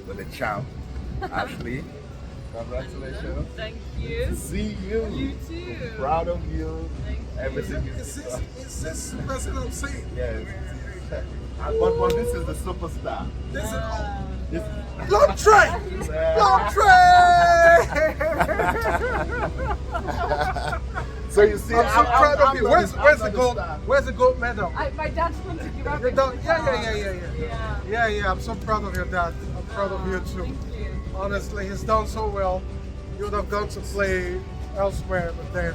with the champ, Ashleigh. Congratulations. Thank you. See you. You too. I'm proud of you. Thank you. Everything you It's this person I'm seeing. Yes. But this is the superstar. This is This, Plumptre! so you see, I'm so proud of you. Where's the gold? star. Where's the gold medal? My dad wanted you up. Your dad? Yeah. Yeah. I'm so proud of your dad. I'm proud of you too. Thank you. Honestly, he's done so well. You would have gone to play elsewhere, but then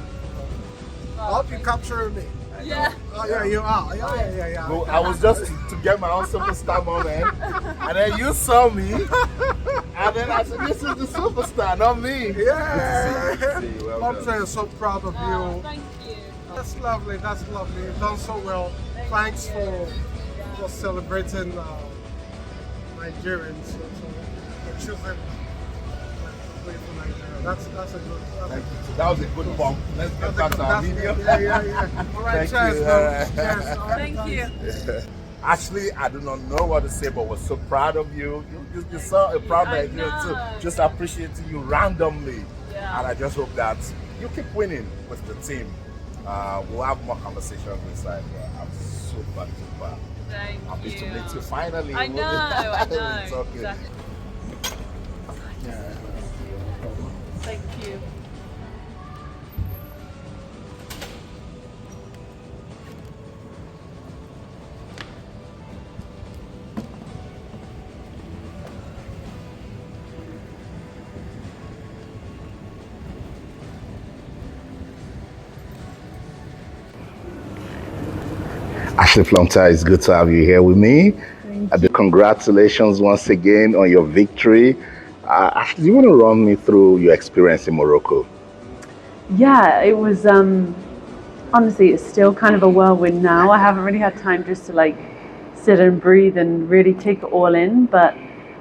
I hope you capture me. Yeah. Oh yeah, you are. Yeah. Well, I was just to get my own superstar moment, and then you saw me, and then I said, "This is the superstar, not me." Yeah. Good to see you. Well I'm done. so proud of you. Thank you. That's lovely. You've done so well. Thanks for celebrating Nigerians. For choosing to play for Nigeria. That's a good. Thank you. So that was a good bump. Let's get back to our video. Yeah. All right, Thank cheers, you. man. Cheers. All right, Thank thanks. you. Ashleigh, I do not know what to say, but we're so proud of you. You saw a proud I Nigerian too. know. Just appreciating you randomly. Yeah. And I just hope that you keep winning with the team. We'll have more conversations inside. I'm super Thank happy you. to meet you finally. I know. It's okay. Exactly. Thank you. Ashleigh Plumptre, it's good to have you here with me. Congratulations once again on your victory. Ashleigh, do you want to run me through your experience in Morocco? Yeah, it was honestly, it's still kind of a whirlwind now. I haven't really had time just to like sit and breathe and really take it all in, but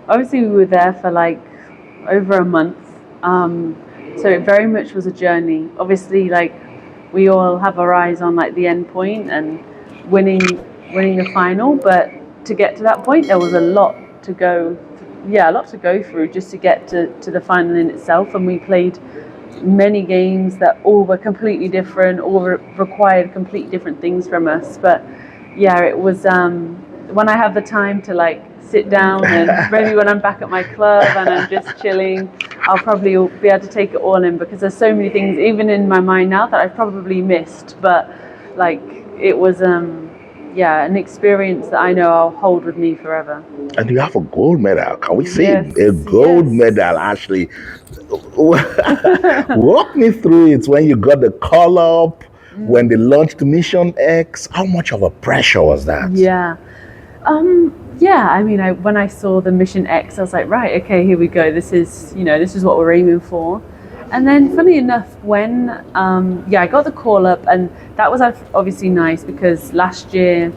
obviously we were there for like over a month, so it very much was a journey. Obviously, like we all have our eyes on like the end point and winning the final, but to get to that point there was a lot to go through just to get to the final in itself. And we played many games that all were completely different, all required completely different things from us. But yeah, it was when I have the time to like sit down, and maybe when I'm back at my club and I'm just chilling, I'll probably be able to take it all in, because there's so many things even in my mind now that I've probably missed. But like it was an experience that I know I'll hold with me forever. And you have a gold medal. Can we say Yes, a gold yes. medal, Ashleigh? Walk me through it when you got the call up, when they launched Mission X. How much of a pressure was that? Yeah. I mean, when I saw the Mission X, I was like, right, okay, here we go. This is what we're aiming for. And then, funny enough, when I got the call up, and that was obviously nice because last year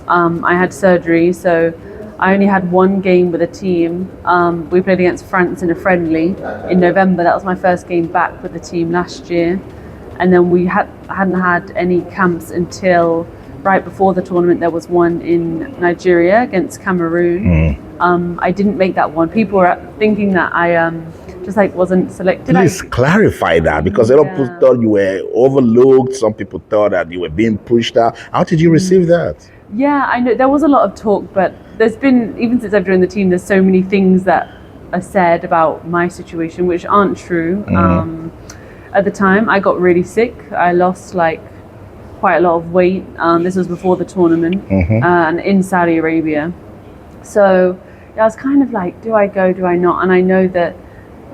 I had surgery, so I only had one game with a team. We played against France in a friendly in November. That was my first game back with the team last year, and then we hadn't had any camps until right before the tournament. There was one in Nigeria against Cameroon. I didn't make that one. People were thinking that I just like wasn't selected. Please clarify that, because a lot of people thought you were overlooked. Some people thought that you were being pushed out. How did you receive that? Yeah, I know there was a lot of talk, but there's been, even since I've joined the team, there's so many things that are said about my situation which aren't true. At the time, I got really sick. I lost like quite a lot of weight. This was before the tournament, and in Saudi Arabia. So I was kind of like, do I go, do I not? And I know that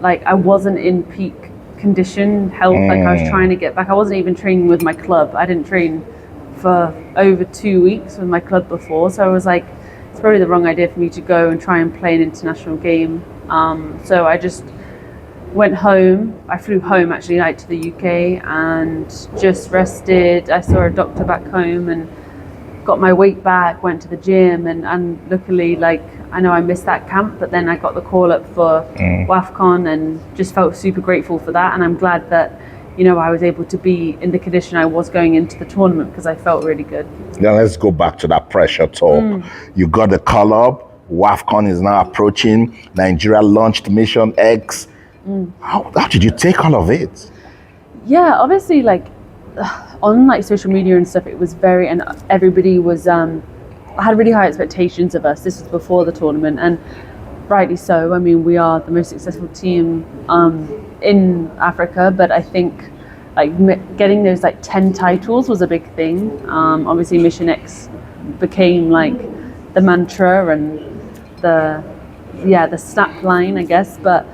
like I wasn't in peak condition, health, like I was trying to get back. I wasn't even training with my club. I didn't train for over 2 weeks with my club before. So I was like, it's probably the wrong idea for me to go and try and play an international game. So I just went home. I flew home actually, like to the UK, and just rested. I saw a doctor back home and got my weight back, went to the gym, and luckily, like, I know I missed that camp, but then I got the call up for WAFCON and just felt super grateful for that. And I'm glad that, you know, I was able to be in the condition I was going into the tournament, because I felt really good. Now let's go back to that pressure talk. You got the call up. WAFCON is now approaching. Nigeria launched Mission X. How did you take all of it? Yeah, obviously, like on like social media and stuff, it was very, and everybody was had really high expectations of us. This was before the tournament, and rightly so. I mean, we are the most successful team in Africa, but I think like getting those like 10 titles was a big thing. Obviously, Mission X became like the mantra and the snap line, I guess. But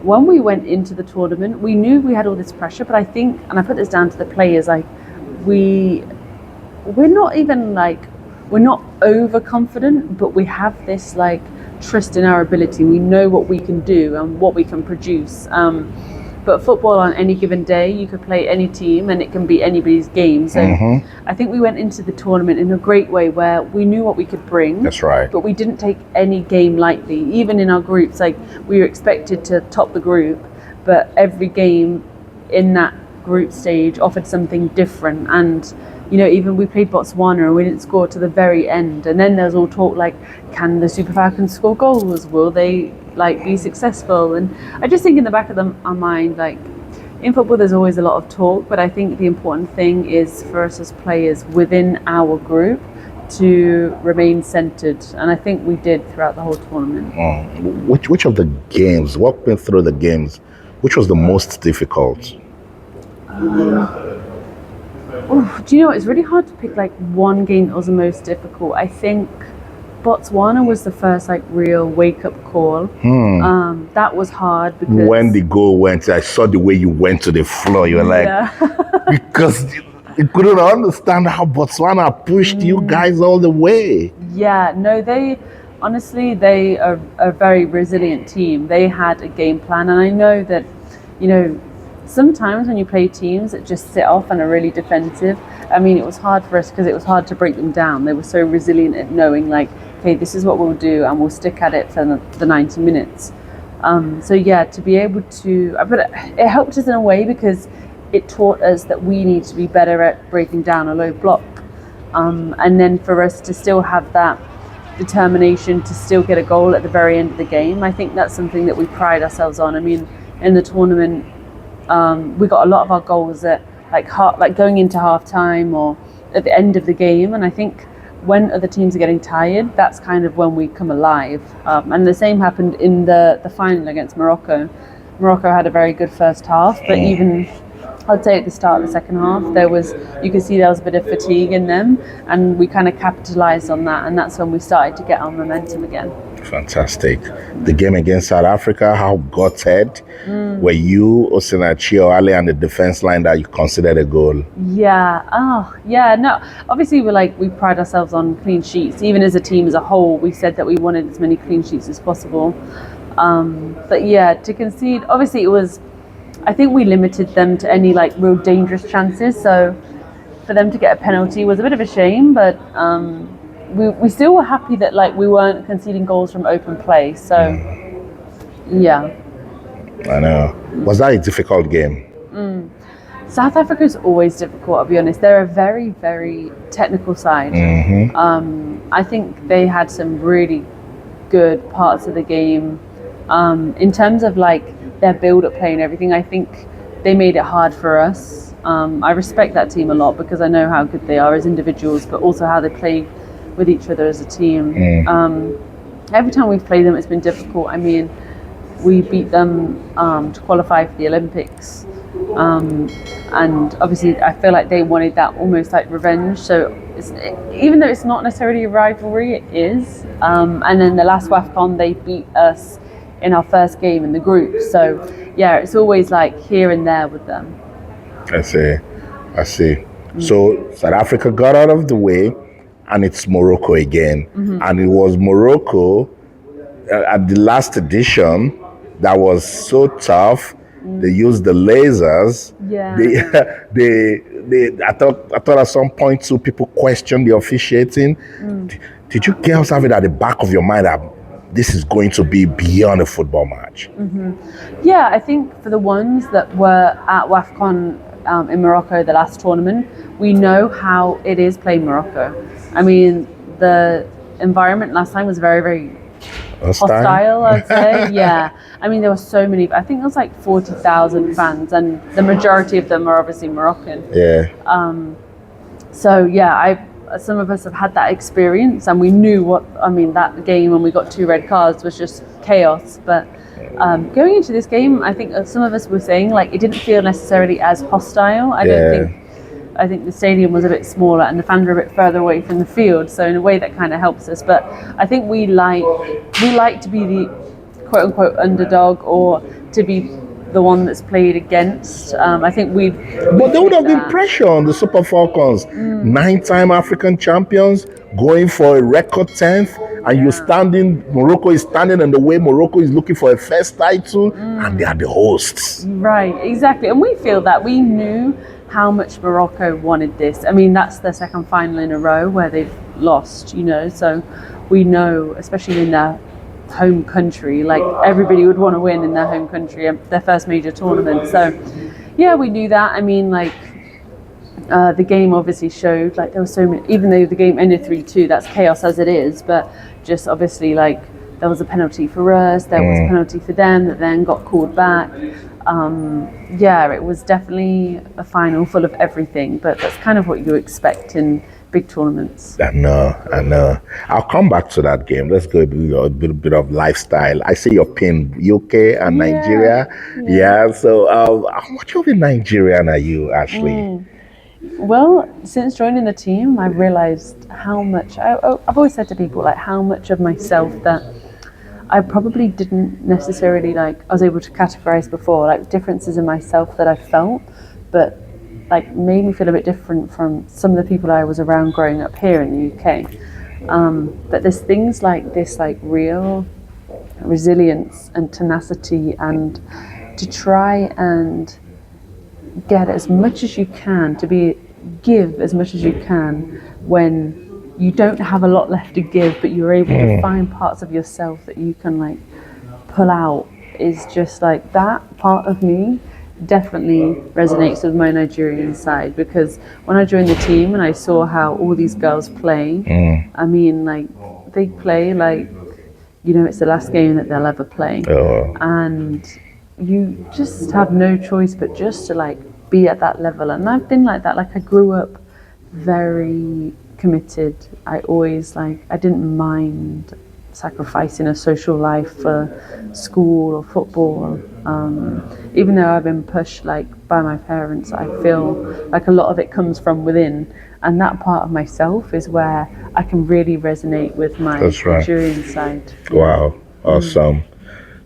when we went into the tournament, we knew we had all this pressure. But I think, and I put this down to the players, like we're not even like, we're not overconfident, but we have this like trust in our ability. We know what we can do and what we can produce. But football, on any given day, you could play any team and it can be anybody's game. So I think we went into the tournament in a great way where we knew what we could bring. That's right. But we didn't take any game lightly. Even in our groups, like we were expected to top the group, but every game in that group stage offered something different. And you know, even we played Botswana and we didn't score to the very end. And then there's all talk like, can the Super Falcons score goals? Will they like be successful? And I just think in the back of our mind, like in football, there's always a lot of talk, but I think the important thing is for us as players within our group to remain centered. And I think we did throughout the whole tournament. Which of the games, walk me through the games, which was the most difficult? Do you know what? It's really hard to pick like one game that was the most difficult. I think Botswana was the first like real wake up call. That was hard because When the goal went, I saw the way you went to the floor. You were like, because you couldn't understand how Botswana pushed you guys all the way. Yeah, no, they are a very resilient team. They had a game plan, and I know that, you know, sometimes when you play teams that just sit off and are really defensive, I mean, it was hard for us because it was hard to break them down. They were so resilient at knowing like, okay, this is what we'll do and we'll stick at it for the 90 minutes. So yeah, to be able to, but it helped us in a way because it taught us that we need to be better at breaking down a low block. And then for us to still have that determination to still get a goal at the very end of the game, I think that's something that we pride ourselves on. I mean, in the tournament, we got a lot of our goals at like going into half time or at the end of the game, and I think when other teams are getting tired, that's kind of when we come alive. And the same happened in the final against Morocco. Morocco had a very good first half, but even I'd say at the start of the second half, you could see there was a bit of fatigue in them, and we kind of capitalized on that, and that's when we started to get our momentum again. Fantastic. The game against South Africa, how gutted were you, Osinachi, or Ali, and the defense line that you considered a goal? Yeah. Oh, yeah. No. Obviously, we pride ourselves on clean sheets. Even as a team as a whole, we said that we wanted as many clean sheets as possible. But yeah, to concede, obviously, I think we limited them to any like real dangerous chances. So for them to get a penalty was a bit of a shame, but we still were happy that like we weren't conceding goals from open play. So yeah. I know. Was that a difficult game? South Africa is always difficult, I'll be honest. They're a very, very technical side. I think they had some really good parts of the game. In terms of like their build-up play and everything, I think they made it hard for us. I respect that team a lot because I know how good they are as individuals, but also how they play with each other as a team. Every time we've played them, it's been difficult. I mean, we beat them to qualify for the Olympics. And obviously, I feel like they wanted that almost like revenge. So even though it's not necessarily a rivalry, it is. And then the last WAFCON, they beat us in our first game in the group. So yeah, it's always like here and there with them. I see. So South Africa got out of the way, and it's Morocco again. And it was Morocco at the last edition that was so tough. They used the lasers. Yeah. I thought at some point too, people questioned the officiating. Did you girls have it at the back of your mind that this is going to be beyond a football match? Yeah, I think for the ones that were at WAFCON in Morocco, the last tournament, we know how it is playing Morocco. I mean, the environment last time was very, very hostile, I'd say. Yeah. I mean, there were so many. I think there was like 40,000 fans, and the majority of them are obviously Moroccan. Yeah. So yeah, some of us have had that experience, and we knew that game when we got 2 red cards was just chaos. But going into this game, I think some of us were saying like it didn't feel necessarily as hostile. I think the stadium was a bit smaller and the fans were a bit further away from the field, so in a way that kind of helps us. But I think we like to be the quote unquote underdog, or to be the one that's played against. I think But there would have been pressure on the Super Falcons, 9-time African champions, going for a record 10th, and Morocco is standing in the way Morocco is looking for a first title, and they are the hosts. Right, exactly. And we feel that we knew how much Morocco wanted this. I mean, that's their second final in a row where they've lost, so we know, especially in their home country, like everybody would want to win in their home country, their first major tournament. So yeah, we knew that. I mean, like the game obviously showed like there was so many, even though the game ended 3-2, that's chaos as it is, but just obviously like there was a penalty for us, there was a penalty for them that then got called back. Yeah, it was definitely a final full of everything, but that's kind of what you expect in big tournaments. I know. I'll come back to that game. Let's go a bit of lifestyle. I see your pin, UK and Nigeria. Yeah. So how much of a Nigerian are you, Ashleigh? Well, since joining the team, I've realized how much, I've always said to people, like how much of myself that I probably didn't necessarily I was able to categorize before, like differences in myself that I felt, but like made me feel a bit different from some of the people I was around growing up here in the UK. But there's things like this, like real resilience and tenacity, and to try and get as much as you can, give as much as you can when you don't have a lot left to give, but you're able to find parts of yourself that you can like pull out, is just like that part of me definitely resonates with my Nigerian side. Because when I joined the team and I saw how all these girls play, I mean, like they play like, it's the last game that they'll ever play. And you just have no choice but just to like be at that level. And I've been like that. Like I grew up very committed. I always I didn't mind sacrificing a social life for school or football. Even though I've been pushed by my parents, I feel like a lot of it comes from within, and that part of myself is where I can really resonate with my Nigerian side. Wow, awesome.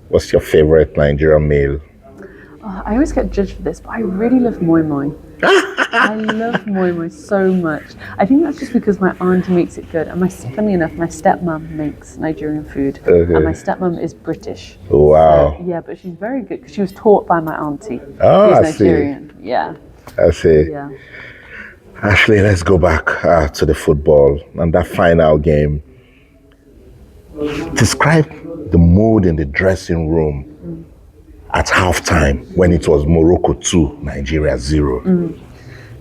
What's your favorite Nigerian meal? I always get judged for this, but I really love moi moi. I love moi moi so much. I think that's just because my auntie makes it good, and funny enough, my stepmom makes Nigerian food, and my stepmom is British. Wow. So, yeah, but she's very good because she was taught by my auntie. Oh, who's I Nigerian. see. Yeah. I see. Yeah. Ashleigh, let's go back to the football and that final game. Describe the mood in the dressing room at halftime when it was Morocco 2, Nigeria 0.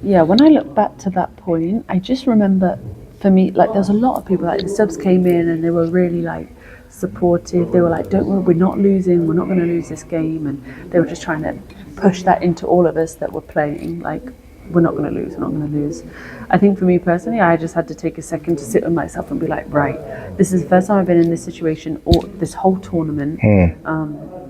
Yeah, when I look back to that point, I just remember, for me, like there's a lot of people, like the subs came in and they were really supportive. They were like, don't worry, we're not losing, we're not going to lose this game. And they were just trying to push that into all of us that were playing, we're not going to lose, we're not going to lose. I think for me personally, I just had to take a second to sit with myself and be like, right, this is the first time I've been in this situation or this whole tournament.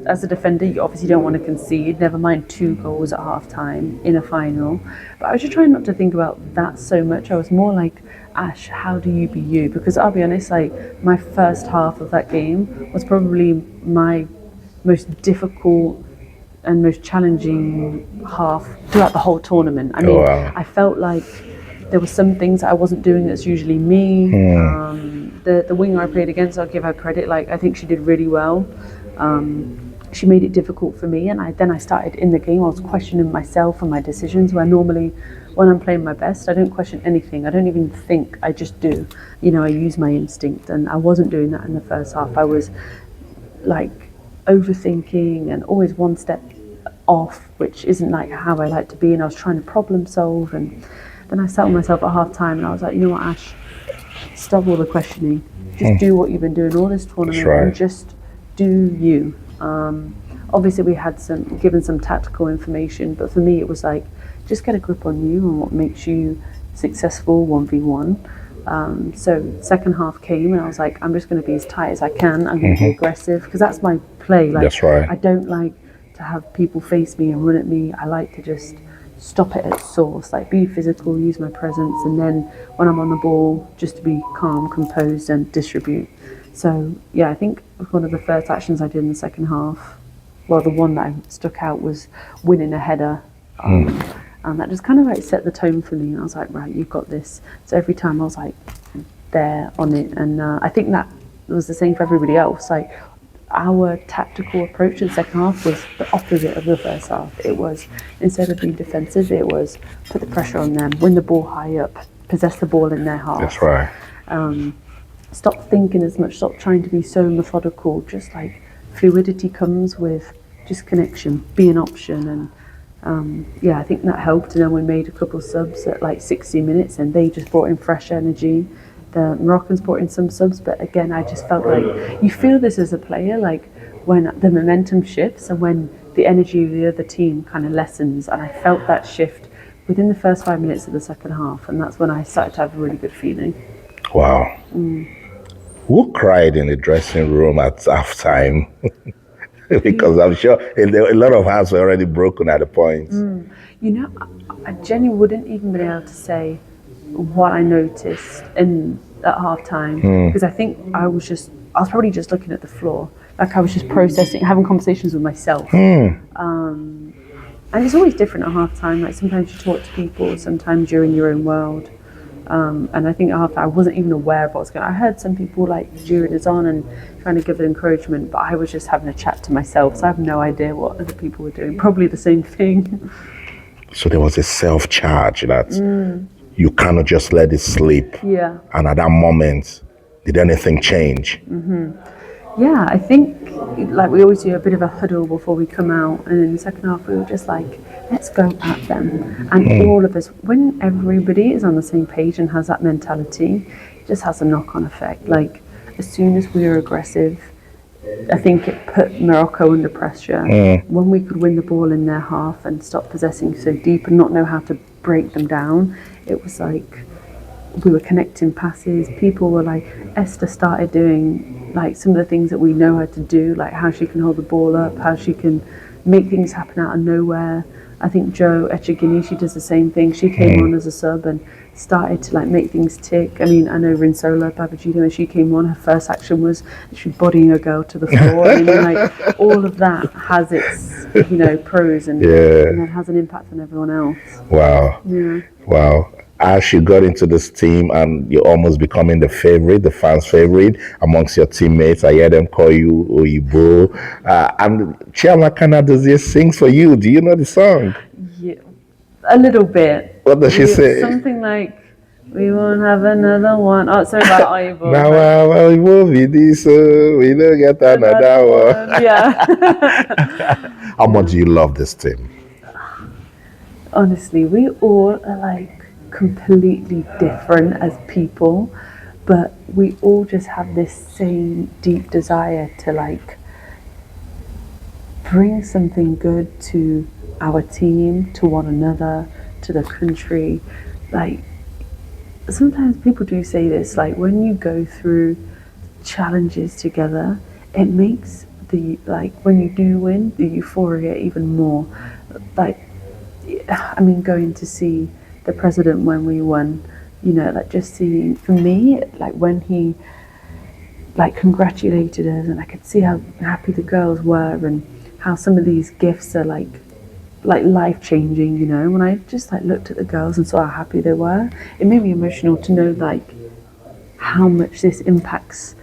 As a defender, you obviously don't want to concede, never mind 2 goals at half time in a final. But I was just trying not to think about that so much. I was more like, Ash, how do you be you? Because I'll be honest, my first half of that game was probably my most difficult and most challenging half throughout the whole tournament. I mean, I felt like there were some things I wasn't doing that's usually me. The winger I played against, I'll give her credit, I think she did really well. She made it difficult for me, and then I started in the game, I was questioning myself and my decisions, where normally when I'm playing my best, I don't question anything, I don't even think, I just do. I use my instinct, and I wasn't doing that in the first half. I was overthinking and always one step off, which isn't how I like to be, and I was trying to problem solve. And then I sat with myself at half time and I was like, you know what, Ash, stop all the questioning, just do what you've been doing all this tournament, That's right. and just do you. Obviously, we had given some tactical information, but for me, it was like, just get a grip on you and what makes you successful 1v1. So second half came and I was like, I'm just going to be as tight as I can. I'm going to be aggressive because that's my play. Like, That's right. I don't like to have people face me and run at me. I like to just stop it at source, like be physical, use my presence, and then when I'm on the ball, just to be calm, composed, and distribute. So yeah, I think one of the first actions I did in the second half, well, the one that I stuck out was winning a header. And that just kind of like set the tone for me. And I was like, right, you've got this. So every time I was like there on it. And I think that was the same for everybody else. Like our tactical approach in the second half was the opposite of the first half. It was, instead of being defensive, it was put the pressure on them, win the ball high up, possess the ball in their half. That's right. Stop thinking as much, stop trying to be so methodical. Just like fluidity comes with just connection, be an option. And yeah, I think that helped. And then we made a couple of subs at like 60 minutes and they just brought in fresh energy. The Moroccans brought in some subs, but again, I just felt like you feel this as a player, like when the momentum shifts and when the energy of the other team kind of lessens. And I felt that shift within the first 5 minutes of the second half. And that's when I started to have a really good feeling. Wow. Who cried in the dressing room at halftime? Because I'm sure a lot of hearts were already broken at the point. You know, I genuinely wouldn't even been able to say what I noticed at half time because I think I was probably just looking at the floor, like I was just processing, having conversations with myself. And it's always different at half time. Like sometimes you talk to people, sometimes you're in your own world. And I think at half time I wasn't even aware of what was going on. I heard some people like cheering us on and trying to give it encouragement, but I was just having a chat to myself, so I have no idea what other people were doing. Probably the same thing. So there was a self-charge that you cannot just let it slip. Yeah. And at that moment, did anything change? Yeah, I think like we always do a bit of a huddle before we come out, and in the second half we were just like, let's go at them. And all of us, when everybody is on the same page and has that mentality, it just has a knock-on effect. Like as soon as we were aggressive, I think it put Morocco under pressure. When we could win the ball in their half and stop possessing so deep and not know how to break them down, it was like we were connecting passes. People were like, Esther started doing like some of the things that we know her to do, like how she can hold the ball up, how she can make things happen out of nowhere. I think Jo Echegini, she does the same thing. She came on as a sub and started to like make things tick. I mean, I know Rinsola Babajida, when she came on, her first action was she was bodying a girl to the floor. I mean, like all of that has its, pros and it has an impact on everyone else. Wow. Yeah. Wow. As you got into this team and you're almost becoming the favorite, the fans' favorite amongst your teammates, I hear them call you Oyibo. And Chiama Kanadozie sings for you. Do you know the song? Yeah, a little bit. What does she say? Something like, we won't have another one. Oh, sorry about Oyibo. Now we will be this, we don't get another one. Yeah. How much do you love this team? Honestly, we all are like completely different as people, but we all just have this same deep desire to like bring something good to our team, to one another, to the country. Like sometimes people do say this, like when you go through challenges together, it makes when you do win, the euphoria even more. Like, I mean, going to see the president when we won, like just seeing, for me, like when he like congratulated us, and I could see how happy the girls were and how some of these gifts are like life-changing, when I just like looked at the girls and saw how happy they were, it made me emotional to know like how much this impacts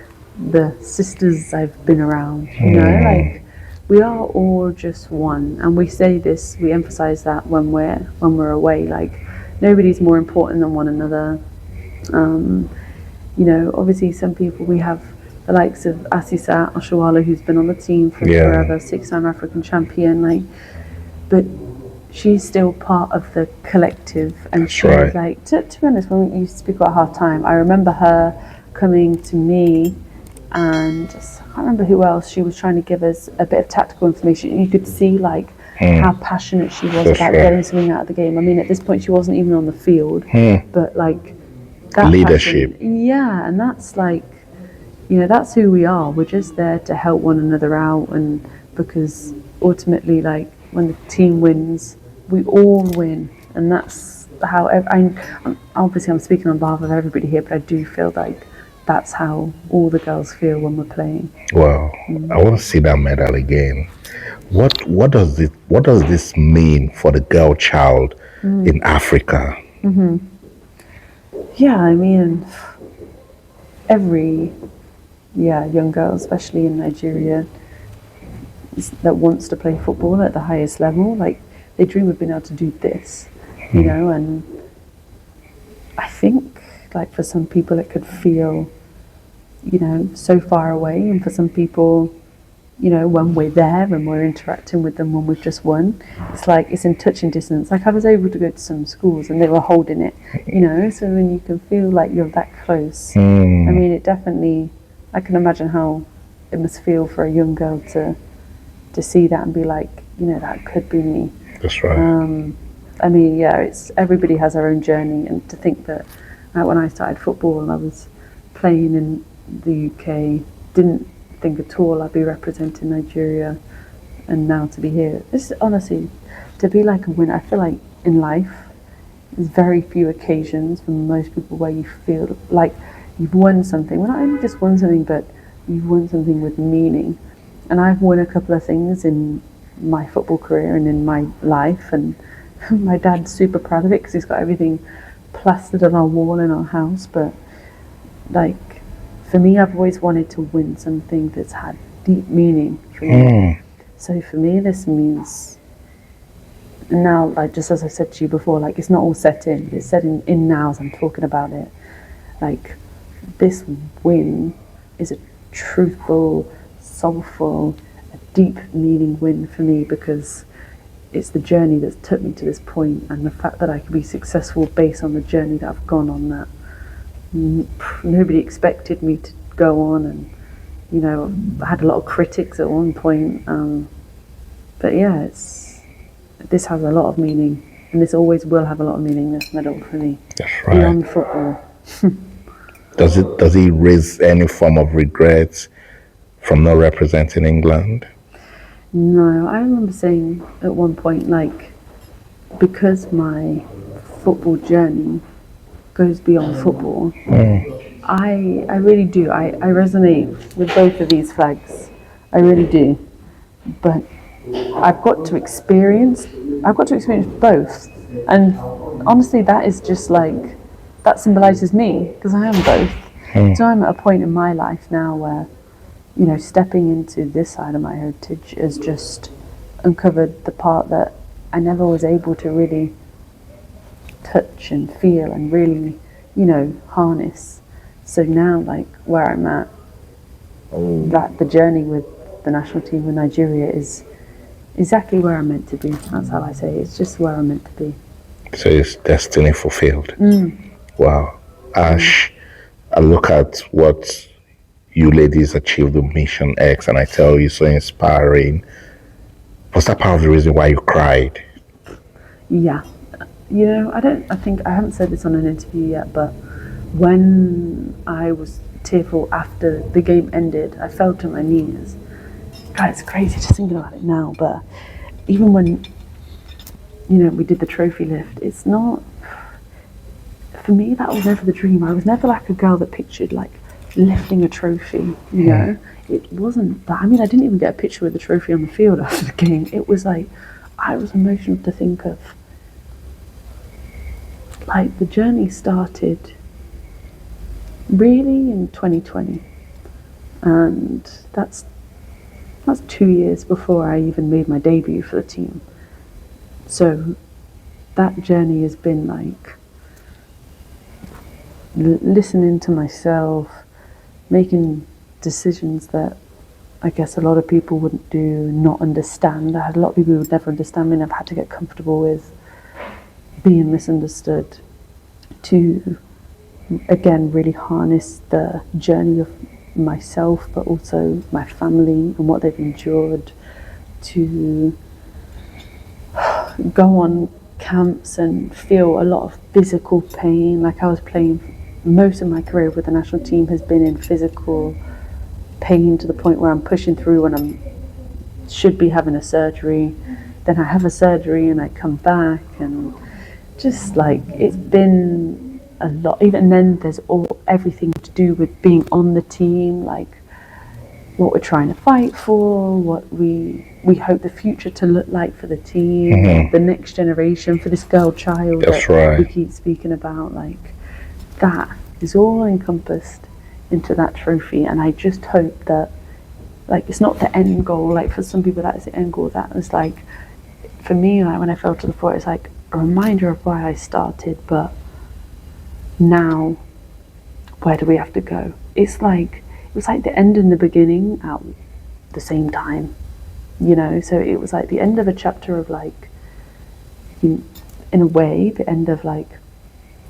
the sisters I've been around, like we are all just one. And we say this, we emphasize that when we're away, like nobody's more important than one another. Obviously some people, we have the likes of Asisa Oshawala, who's been on the team for forever, 6-time African champion, but she's still part of the collective. And she's like, to be honest, when we used to speak about half time, I remember her coming to me, and I can't remember who else. She was trying to give us a bit of tactical information. You could see like how passionate she was about getting something out of the game. I mean, at this point, she wasn't even on the field, but like that Leadership. passion, yeah, and that's like, you know, that's who we are. We're just there to help one another out, and because ultimately, like when the team wins, we all win, and that's how. Obviously, I'm speaking on behalf of everybody here, but I do feel like that's how all the girls feel when we're playing. Wow, I want to see that medal again. What does this mean for the girl child in Africa? Yeah, I mean, every young girl, especially in Nigeria, that wants to play football at the highest level, like they dream of being able to do this, you know. And I think, like for some people, it could feel, you know, so far away, and for some people, you know, when we're there and we're interacting with them when we've just won, it's like it's in touching distance. Like I was able to go to some schools and they were holding it, you know, so when you can feel like you're that close, I mean, it definitely, I can imagine how it must feel for a young girl to see that and be like, you know, that could be me. That's right. I mean, yeah, it's everybody has their own journey, and to think that when I started football and I was playing in the UK, didn't think at all I'd be representing Nigeria, and now to be here, it's honestly to be like a winner. I feel like in life there's very few occasions for most people where you feel like you've won something. Well, not only just won something, but you've won something with meaning. And I've won a couple of things in my football career and in my life, and my dad's super proud of it because he's got everything plastered on our wall in our house. But like for me, I've always wanted to win something that's had deep meaning for me. So for me, this means now, like just as I said to you before, like it's not all set in. It's set in now as I'm talking about it. Like this win is a truthful, soulful, a deep meaning win for me, because it's the journey that's took me to this point, and the fact that I can be successful based on the journey that I've gone on, that nobody expected me to go on. And you know, I had a lot of critics at one point, but yeah, this has a lot of meaning, and this always will have a lot of meaning, this medal for me. That's right. Beyond football. Does it raise any form of regret from not representing England? No, I remember saying at one point, like, because my football journey goes beyond football, I really do. I resonate with both of these flags. I really do. But I've got to experience both. And honestly, that is just like, that symbolises me, because I am both. So I'm at a point in my life now where, you know, stepping into this side of my heritage has just uncovered the part that I never was able to really touch and feel and really, you know, harness. So now, like, where I'm at, that the journey with the national team with Nigeria is exactly where I'm meant to be. That's how I say it. It's just where I'm meant to be. So it's destiny fulfilled. Wow. Ash, I look at what you ladies achieved with Mission X, and I tell you, so inspiring. Was that part of the reason why you cried? Yeah. You know, I think I haven't said this on an interview yet, but when I was tearful after the game ended, I fell to my knees. God, it's crazy just thinking about it now, but even when, you know, we did the trophy lift, it's not, for me, that was never the dream. I was never like a girl that pictured like lifting a trophy, you know. It wasn't that. I mean, I didn't even get a picture with the trophy on the field after the game. It was like, I was emotional to think of, like, the journey started really in 2020, and that's 2 years before I even made my debut for the team. So that journey has been like listening to myself, making decisions that I guess a lot of people wouldn't do, not understand. I had a lot of people who would never understand me, and I've had to get comfortable with being misunderstood, to again, really harness the journey of myself, but also my family and what they've endured, to go on camps and feel a lot of physical pain. Like, I was playing, most of my career with the national team has been in physical pain to the point where I'm pushing through when I should be having a surgery. Then I have a surgery and I come back, and just like, it's been a lot. Even then, there's everything to do with being on the team, like what we're trying to fight for, what we hope the future to look like for the team, the next generation, for this girl child that we keep speaking about. Like, that is all encompassed into that trophy, and I just hope that, like, it's not the end goal. Like, for some people that is the end goal. That was like, for me, like, when I fell to the floor, it's like a reminder of why I started, but now where do we have to go? It's like, it was like the end and the beginning at the same time, you know. So it was like the end of a chapter of, like, in a way, the end of, like,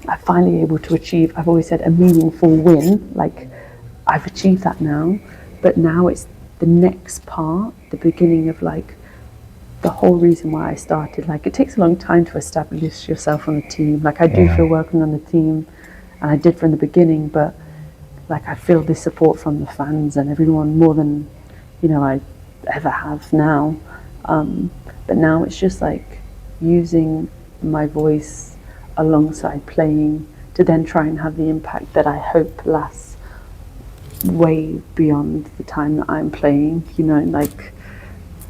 I'm finally able to achieve, I've always said, a meaningful win. Like, I've achieved that now, but now it's the next part, the beginning of, like, the whole reason why I started. Like, it takes a long time to establish yourself on the team. Like, I do feel working on the team, and I did from the beginning, but like, I feel this support from the fans and everyone more than, you know, I ever have now. But now it's just like using my voice alongside playing to then try and have the impact that I hope lasts way beyond the time that I'm playing. You know, like,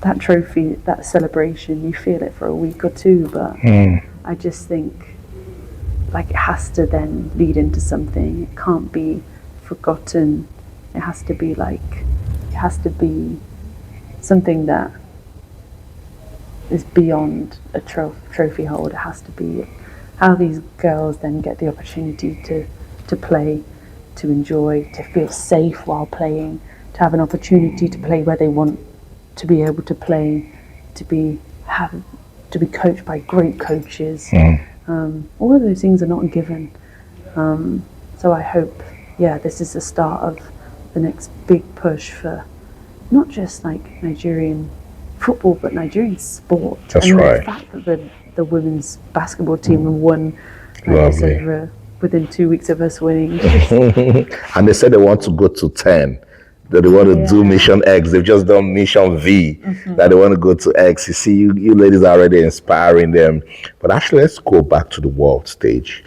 that trophy, that celebration, you feel it for a week or two, but I just think, like, it has to then lead into something. It can't be forgotten. It has to be like, it has to be something that is beyond a trophy hold. It has to be how these girls then get the opportunity to play, to enjoy, to feel safe while playing, to have an opportunity to play where they want to be able to play, to be coached by great coaches. All of those things are not given. So I hope, this is the start of the next big push for not just, like, Nigerian football, but Nigerian sport. That's and right. The fact that the women's basketball team won, like I said, within 2 weeks of us winning. And they said they want to go to 10. That they want to do Mission X. They've just done Mission V. That they want to go to X. You see, you ladies are already inspiring them. But actually, let's go back to the world stage.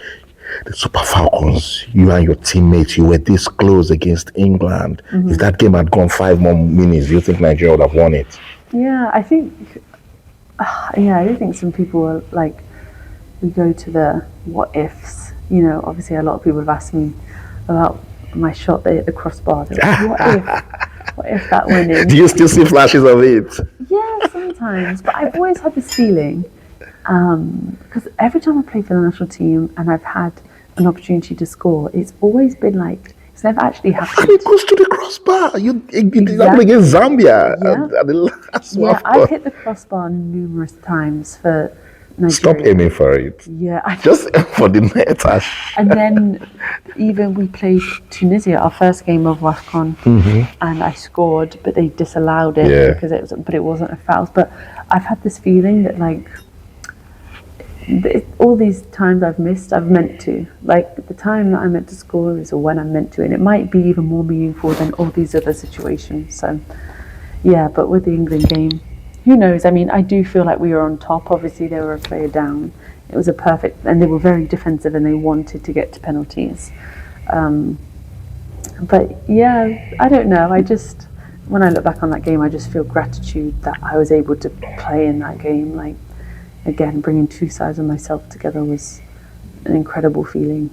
The Super Falcons, you and your teammates, you were this close against England. If that game had gone 5 more minutes, do you think Nigeria would have won it? Yeah, I think, I do think some people are like, we go to the what ifs. You know, obviously a lot of people have asked me about my shot there at the crossbar. They're like, what if that went in? Do you still see flashes of it? Yeah, sometimes. But I've always had this feeling, because every time I play for the national team and I've had an opportunity to score, it's always been like, it's never actually happened. And it goes to the crossbar. It happened against Zambia at the last Yeah, I've hit the crossbar numerous times for Nigeria. Stop aiming for it. Yeah. Just for the net. And then even we played Tunisia, our first game of WAFCON, and I scored, but they disallowed it because it wasn't a foul. But I've had this feeling that, like, all these times I've missed, I've meant to. Like, the time that I meant to score is when I'm meant to, and it might be even more meaningful than all these other situations. So, yeah, but with the England game, who knows? I mean, I do feel like we were on top. Obviously, they were a player down. It was a perfect, and they were very defensive, and they wanted to get to penalties. But yeah, I don't know. When I look back on that game, I just feel gratitude that I was able to play in that game. Like, again, bringing two sides of myself together was an incredible feeling.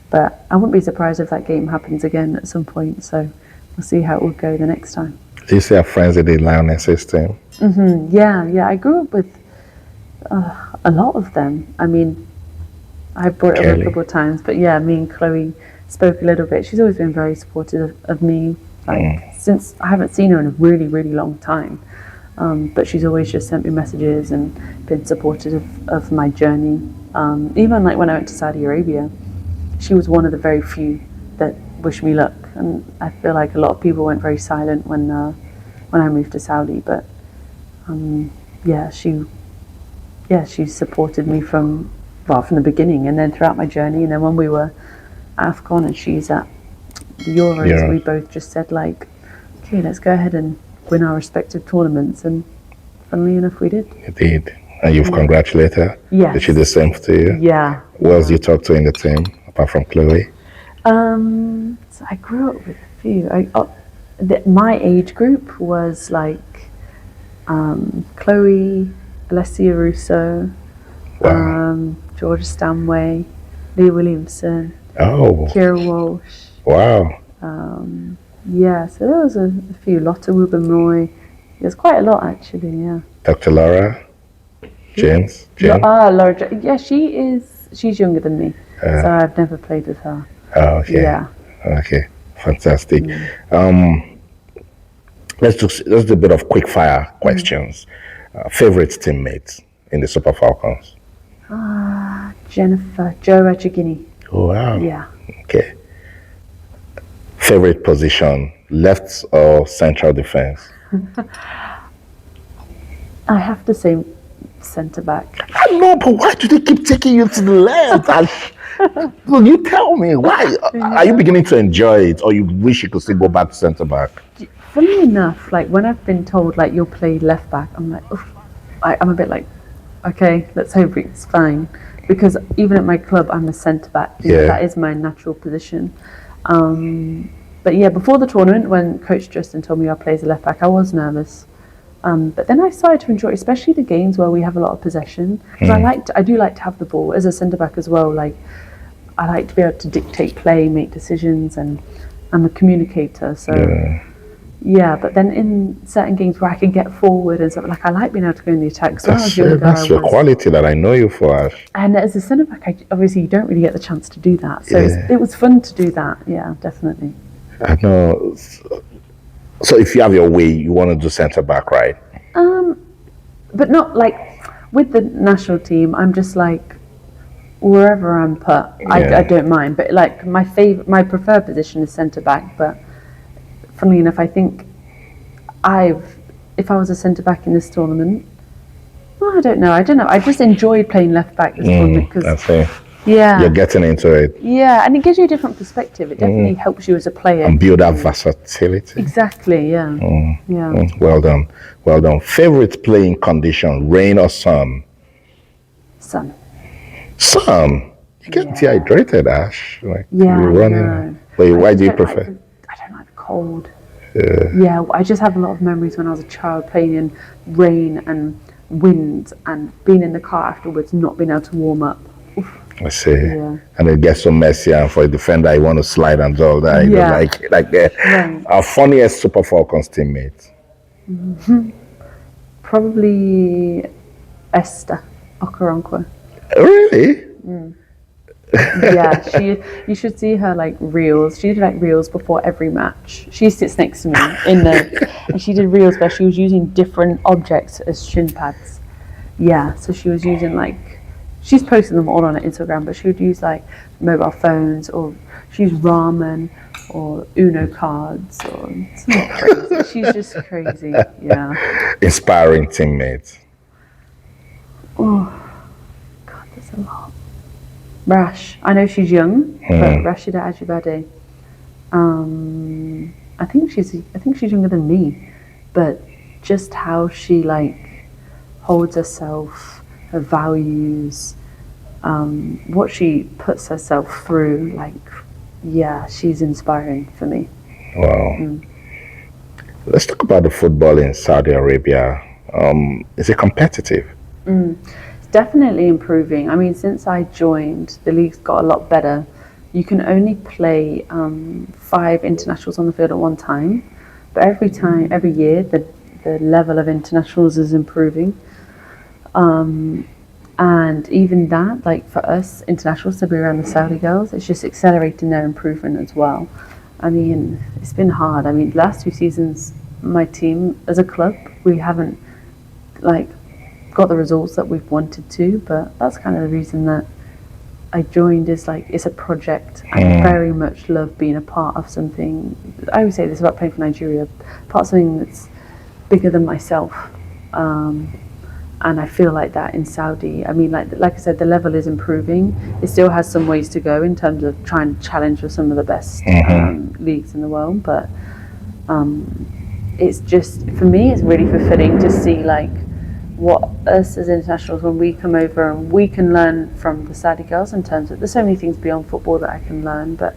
But I wouldn't be surprised if that game happens again at some point. So we'll see how it will go the next time. Do you still have friends in the Lionesses team? Yeah. I grew up with a lot of them. I mean, I brought it up a couple of times, but yeah, me and Chloe spoke a little bit. She's always been very supportive of me, like, since I haven't seen her in a really, really long time. But she's always just sent me messages and been supportive of my journey. Even like when I went to Saudi Arabia, she was one of the very few that wished me luck, and I feel like a lot of people went very silent when I moved to Saudi. But she supported me from the beginning, and then throughout my journey, and then when we were at AFCON and she's at the Euros, we both just said like, okay, let's go ahead and win our respective tournaments, and funnily enough, we did. You did. And you've congratulated her? Yes. Did she do the same to you? Yeah. Who else do you talk to in the team, apart from Chloe? So I grew up with a few. My age group was like Chloe, Alessia Russo, Georgia Stanway, Leah Williamson, Kira Walsh. Wow. So there was a few. Lotta Ruben-Roy. There's quite a lot actually. Yeah. Dr. Laura, James. Laura. Yeah, she's younger than me, so I've never played with her. Oh, okay. Yeah. Okay. Fantastic. Let's do a bit of quick fire questions. Favorite teammates in the Super Falcons? Jennifer, Joe Rajagini. Oh, wow. Yeah. Okay. Favorite position, left or central defense? I have to say centre back. I know, but why do they keep taking you to the left? Well, you tell me, why? Are you beginning to enjoy it, or you wish you could still go back to centre back? Funny enough, like when I've been told like you'll play left back, I'm like, oof. I'm a bit like, okay, let's hope it's fine, because even at my club, I'm a centre back. That is my natural position. But yeah, before the tournament, when Coach Justin told me I'd play as a left back, I was nervous. But then I started to enjoy, especially the games where we have a lot of possession. Because I do like to have the ball as a centre back as well. Like I like to be able to dictate play, make decisions, and I'm a communicator. So yeah. But then in certain games where I can get forward and stuff, like I like being able to go in the attack. So That's the quality that I know you for, Ash. And as a centre back, obviously you don't really get the chance to do that. So it was fun to do that. Yeah, definitely. I know. So if you have your way, you want to do centre back, right? But not like with the national team. I'm just like wherever I'm put, I don't mind. But like my preferred position is centre back. But funnily enough, I think if I was a centre back in this tournament, I don't know. I just enjoyed playing left back this tournament because you're getting into it. Yeah, and it gives you a different perspective. It definitely helps you as a player. And build that versatility. Exactly, yeah. Well done. Well done. Favorite playing condition, rain or sun? Sun. Sun? You get dehydrated, Ash. Like, you're running. Wait, why do you prefer? I don't like the cold. Yeah, I just have a lot of memories when I was a child playing in rain and wind and being in the car afterwards, not being able to warm up. Oof. I see. Yeah. And it gets so messy, and for a defender, you want to slide and all that. You don't like that. Right. Our funniest Super Falcons teammate? Probably Esther Okoronkwo. Really? Yeah, you should see her like reels. She did like reels before every match. She sits next to me and she did reels where she was using different objects as shin pads. Yeah, so she was using she's posted them all on her Instagram, but she would use like mobile phones, or she used ramen or Uno cards or something crazy. She's just crazy. Yeah. Inspiring teammates. Oh God, there's a lot. Rash. I know she's young, but Rashida Ajibade. I think she's younger than me, but just how she holds herself, her values, what she puts herself through, she's inspiring for me. Wow. Let's talk about the football in Saudi Arabia. Is it competitive? It's definitely improving. I mean, since I joined, the league's got a lot better. You can only play 5 internationals on the field at one time, but every year, the level of internationals is improving. And even that, for us internationals to be around the Saudi girls, it's just accelerating their improvement as well. I mean, it's been hard. I mean, the last 2 seasons, my team as a club, we haven't got the results that we've wanted to, but that's kind of the reason that I joined is like it's a project. I very much love being a part of something. I always say this about playing for Nigeria, part of something that's bigger than myself. And I feel like that in Saudi. I mean, like I said, the level is improving. It still has some ways to go in terms of trying to challenge for some of the best leagues in the world. But it's just, for me, it's really fulfilling to see like what us as internationals, when we come over and we can learn from the Saudi girls in terms of, there's so many things beyond football that I can learn, but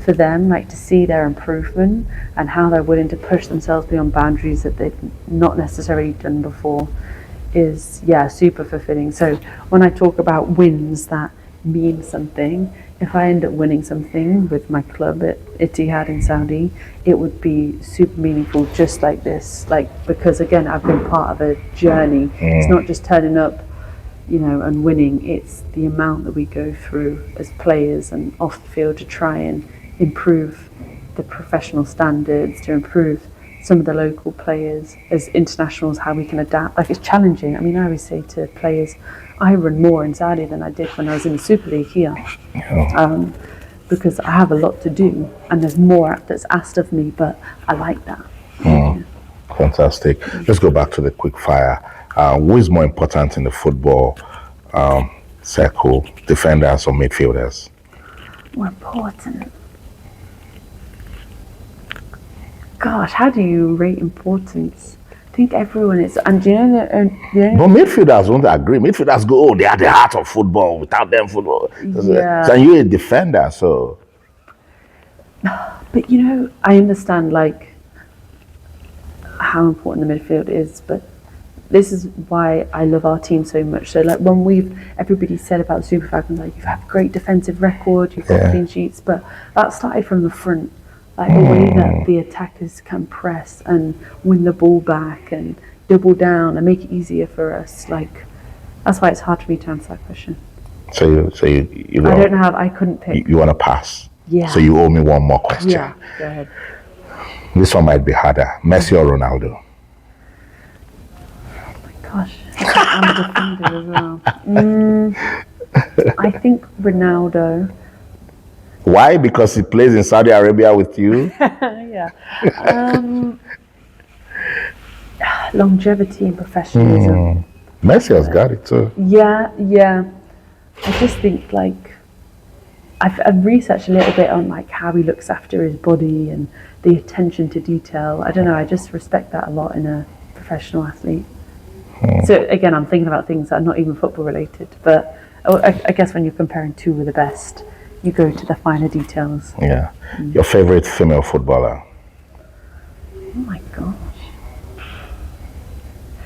for them, like to see their improvement and how they're willing to push themselves beyond boundaries that they've not necessarily done before is super fulfilling. So when I talk about wins that mean something, if I end up winning something with my club at Ittihad in Saudi, it would be super meaningful, just like this, like, because again I've been part of a journey. It's not just turning up, and winning. It's the amount that we go through as players and off the field to try and improve the professional standards, to improve some of the local players as internationals, how we can adapt. Like, it's challenging. I mean, I always say to players, I run more in Saudi than I did when I was in the Super League here, because I have a lot to do and there's more that's asked of me, but I like that. Fantastic. Let's go back to the quick fire. Who is more important in the football circle, defenders or midfielders? More important? Gosh, how do you rate importance? I think everyone is, and do you know the only... But midfielders won't agree. Midfielders go, they are the heart of football. Without them, football. Yeah. So you're a defender, so. But I understand like how important the midfield is, but this is why I love our team so much. So like when everybody said about the Super Falcons, like, you've had a great defensive record, you've got clean sheets, but that started from the front. Like the way that the attackers can press and win the ball back and double down and make it easier for us. Like, that's why it's hard for me to answer that question. So you I don't know how, I couldn't pick. You want to pass? Yeah. So you owe me one more question. Yeah, go ahead. This one might be harder. Messi or Ronaldo? Oh my gosh, I'm a defender as well. I think Ronaldo. Why? Because he plays in Saudi Arabia with you? Yeah. Longevity and professionalism. Messi has got it too. Yeah. I just think like I've researched a little bit on like how he looks after his body and the attention to detail. I don't know, I just respect that a lot in a professional athlete. So again, I'm thinking about things that are not even football related, but I guess when you're comparing two with the best, you go to the finer details. Yeah. Your favorite female footballer? Oh my gosh.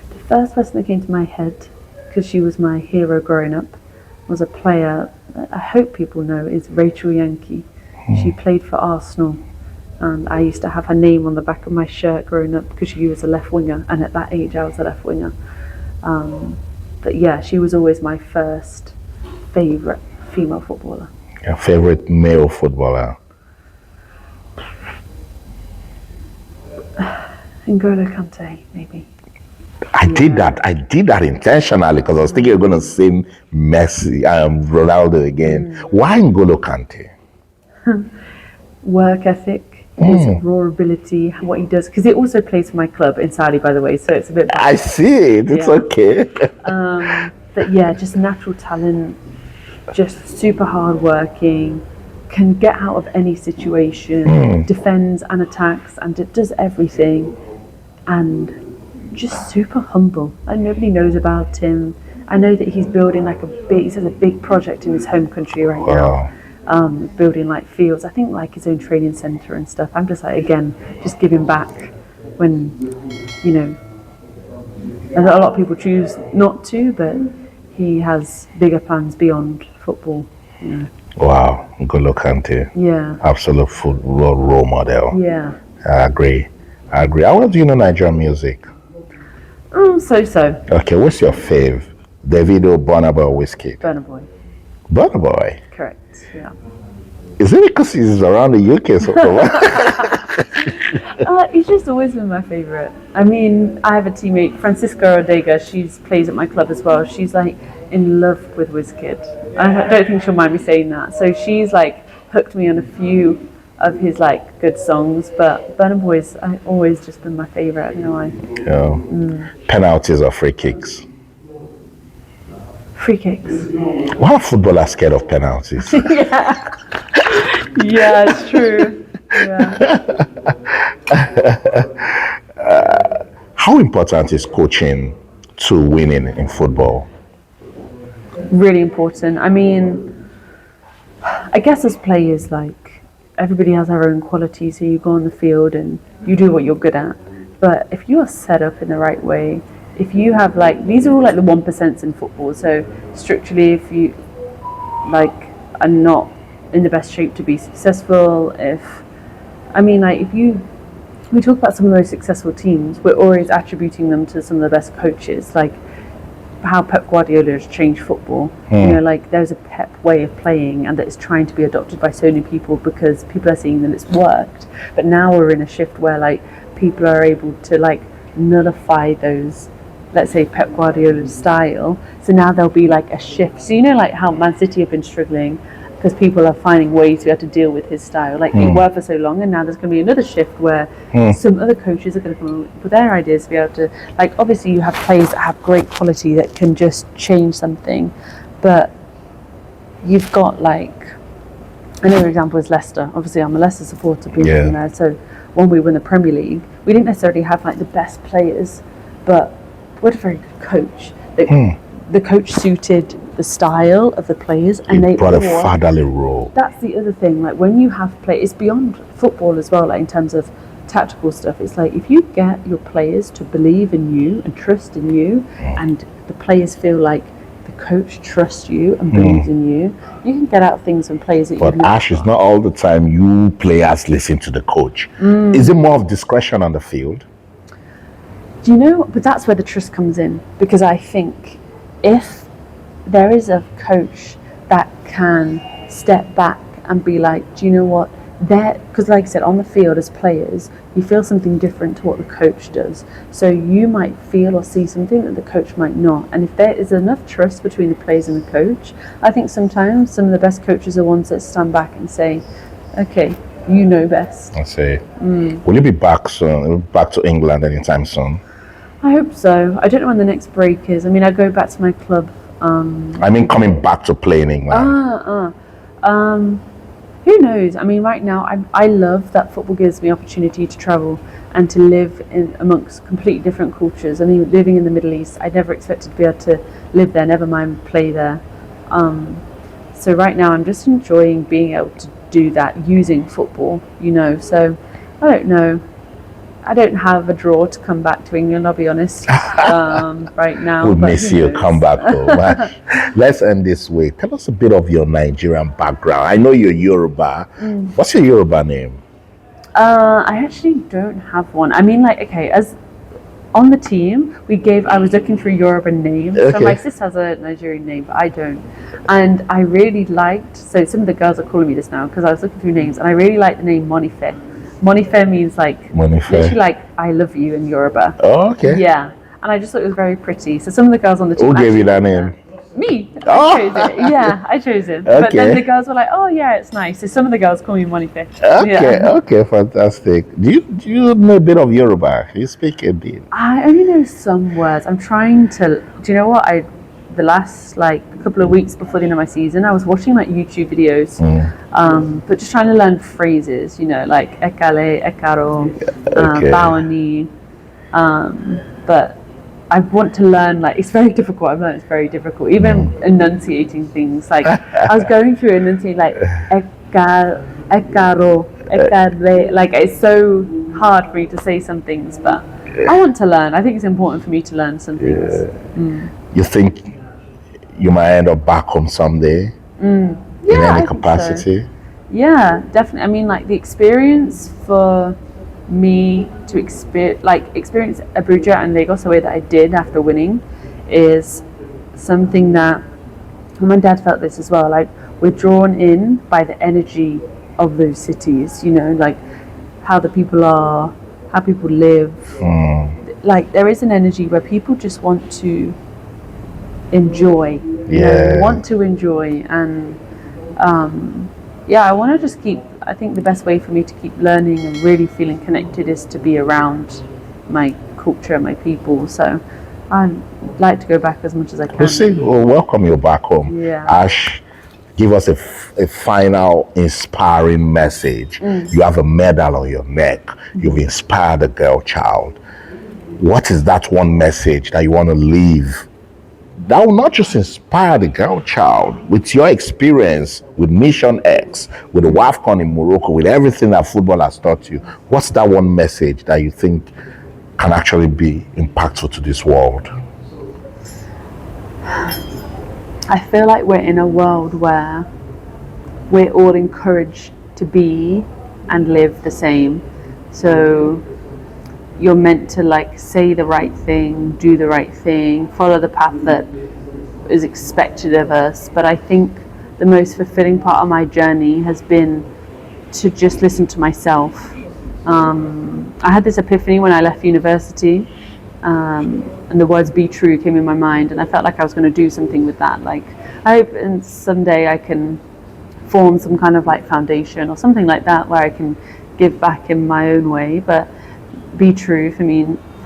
The first person that came to my head, because she was my hero growing up, was a player that I hope people know is Rachel Yankee. She played for Arsenal, and I used to have her name on the back of my shirt growing up because she was a left winger, and at that age I was a left winger. But yeah, she was always my first favourite female footballer. Your favorite male footballer? N'Golo Kante, maybe. I did that intentionally because I was thinking you're going to say Messi, Ronaldo again. Why N'Golo Kante? Work ethic, his raw ability, what he does, because he also plays for my club in Saudi, by the way, so it's a bit... I see it, it's okay. But yeah, just natural talent, just super hardworking, can get out of any situation, defends and attacks, and it does everything, and just super humble. And nobody knows about him. I know that he's building like he has a big project in his home country right now, building like fields. I think like his own training centre and stuff. I'm just like, again, just giving back when, a lot of people choose not to, but he has bigger plans beyond football. Wow, N'Golo Kante. Yeah. Absolute football role model. Yeah. I agree. How well do you know Nigerian music? So. Okay, what's your fave? Davido, Burna Boy, or Whiskey? Burna Boy. Burna Boy? Correct, yeah. Is it because he's around the UK? He's just always been my favourite. I mean, I have a teammate, Francisca Ortega, she plays at my club as well. She's like, in love with WizKid. I don't think she'll mind me saying that. So she's like hooked me on a few of his like good songs, but Burna Boy's always just been my favorite. I don't know why. Penalties or free kicks? Free kicks. Why are footballers scared of penalties? Yeah, it's true. Yeah. How important is coaching to winning in football? Really important. I mean, I guess as players, like, everybody has their own qualities, so you go on the field and you do what you're good at. But if you are set up in the right way, if you have like, these are all like the 1% in football, so structurally if you like are not in the best shape to be successful, we talk about some of those successful teams, we're always attributing them to some of the best coaches, like how Pep Guardiola has changed football. You know, like there's a Pep way of playing and that is trying to be adopted by so many people because people are seeing that it's worked. But now we're in a shift where like people are able to like nullify those, let's say Pep Guardiola's style. So now there'll be like a shift. So you know like how Man City have been struggling because people are finding ways to be able to deal with his style. Like it worked for so long, and now there's going to be another shift where some other coaches are going to come up with their ideas to be able to, like obviously you have players that have great quality that can just change something, but you've got like, another example is Leicester. Obviously I'm a Leicester supporter, being from there, so when we won the Premier League, we didn't necessarily have like the best players, but we had a very good coach. The coach suited the style of the players, and they brought a fatherly role. That's the other thing. Like when you have it's beyond football as well. Like in terms of tactical stuff, it's like if you get your players to believe in you and trust in you, and the players feel like the coach trusts you and believes in you, you can get out things and players that. But Ash, it's not all the time you players listen to the coach. Is it more of discretion on the field? Do you know? But that's where the trust comes in, because I think if there is a coach that can step back and be like, do you know what, because like I said, on the field as players, you feel something different to what the coach does. So you might feel or see something that the coach might not. And if there is enough trust between the players and the coach, I think sometimes some of the best coaches are ones that stand back and say, okay, you know best. I say, will you be back soon? Back to England anytime soon? I hope so. I don't know when the next break is. I mean, I go back to my club. I mean, coming back to playing in England. Who knows? I mean, right now, I love that football gives me opportunity to travel and to live amongst completely different cultures. I mean, living in the Middle East, I never expected to be able to live there, never mind play there. So right now, I'm just enjoying being able to do that using football, you know. So I don't know. I don't have a draw to come back to England, I'll be honest, right now. We'll miss you. Come back though. Let's end this way. Tell us a bit of your Nigerian background. I know you're Yoruba. What's your Yoruba name? I actually don't have one. I mean, like, okay, as on the team, I was looking for Yoruba names. Okay. So my sister has a Nigerian name, but I don't. And I really liked, so some of the girls are calling me this now because I was looking through names, and I really like the name Monife. Monife means like, literally like, I love you in Yoruba. Oh, okay. Yeah. And I just thought it was very pretty. So some of the girls on the team. Who gave you that name? Me. I chose it. Yeah, I chose it. Okay. But then the girls were like, oh yeah, it's nice. So some of the girls call me Monife. Okay, okay, fantastic. Do you know a bit of Yoruba? You speak a bit. I only know some words. I'm trying to, do you know what? The last like couple of weeks before the end of my season, I was watching like YouTube videos, but just trying to learn phrases, you know, like ekale, ekaro, bawani. But I want to learn, like, it's very difficult. I've learned it's very difficult, even enunciating things. Like I was going through enunciating like ekaro, ekare. Like it's so hard for me to say some things, but I want to learn. I think it's important for me to learn some things. You think you might end up back home someday in any capacity? So. Yeah, definitely. I mean, like the experience for me to experience Abuja and Lagos the way that I did after winning is something that, and my dad felt this as well, like we're drawn in by the energy of those cities, you know, like how the people are, how people live. Like there is an energy where people just want to enjoy you know, Yeah. want to enjoy. And I want to just keep, I think the best way for me to keep learning and really feeling connected is to be around my culture, my people. So I'd like to go back as much as I can. We'll see. We'll welcome you back home. Yeah. Ash, give us a final inspiring message. You have a medal on your neck. You've inspired a girl child. What is that one message that you want to leave that will not just inspire the girl child with your experience with Mission X, with the WAFCON in Morocco, with everything that football has taught you? What's that one message that you think can actually be impactful to this world? I feel like we're in a world where we're all encouraged to be and live the same. So you're meant to like say the right thing, do the right thing, follow the path that is expected of us. But I think the most fulfilling part of my journey has been to just listen to myself. I had this epiphany when I left university, and the words "be true" came in my mind, and I felt like I was going to do something with that. Like, I hope and someday I can form some kind of like foundation or something like that where I can give back in my own way. But be true for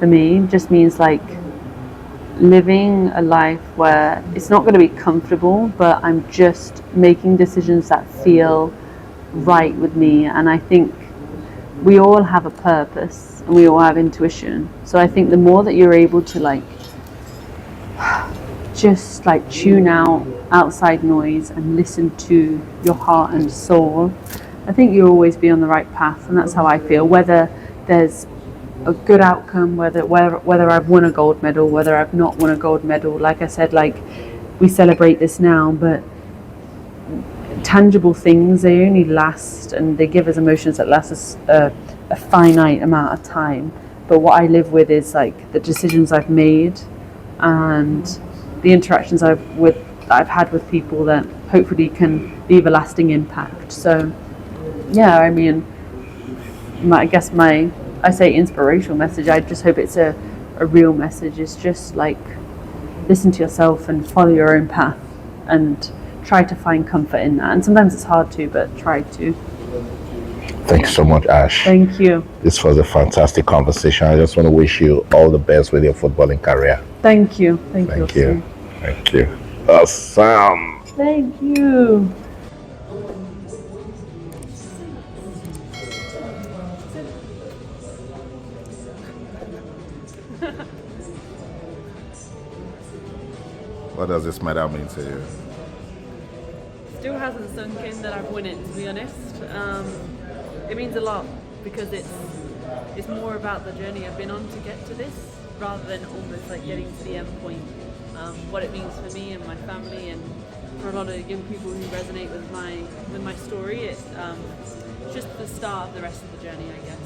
me just means like living a life where it's not going to be comfortable, but I'm just making decisions that feel right with me. And I think we all have a purpose and we all have intuition. So I think the more that you're able to like just like tune out outside noise and listen to your heart and soul, I think you'll always be on the right path. And that's how I feel, whether there's a good outcome, whether I've won a gold medal, whether I've not won a gold medal. Like I said, like we celebrate this now, but tangible things, they only last, and they give us emotions that last us a finite amount of time. But what I live with is like the decisions I've made and the interactions I've had with people that hopefully can leave a lasting impact. So yeah, I mean, I say inspirational message, I just hope it's a real message. It's just like listen to yourself and follow your own path and try to find comfort in that. And sometimes it's hard to, but try to. Thank you so much, Ash. Thank you. This was a fantastic conversation. I just want to wish you all the best with your footballing career. Thank you. Thank you. Thank you. Awesome. Thank you. What does this medal mean to you? Still hasn't sunk in that I've won it, to be honest. It means a lot because it's more about the journey I've been on to get to this, rather than almost like getting to the end point. What it means for me and my family, and for a lot of young people who resonate with my story. It's just the start of the rest of the journey, I guess.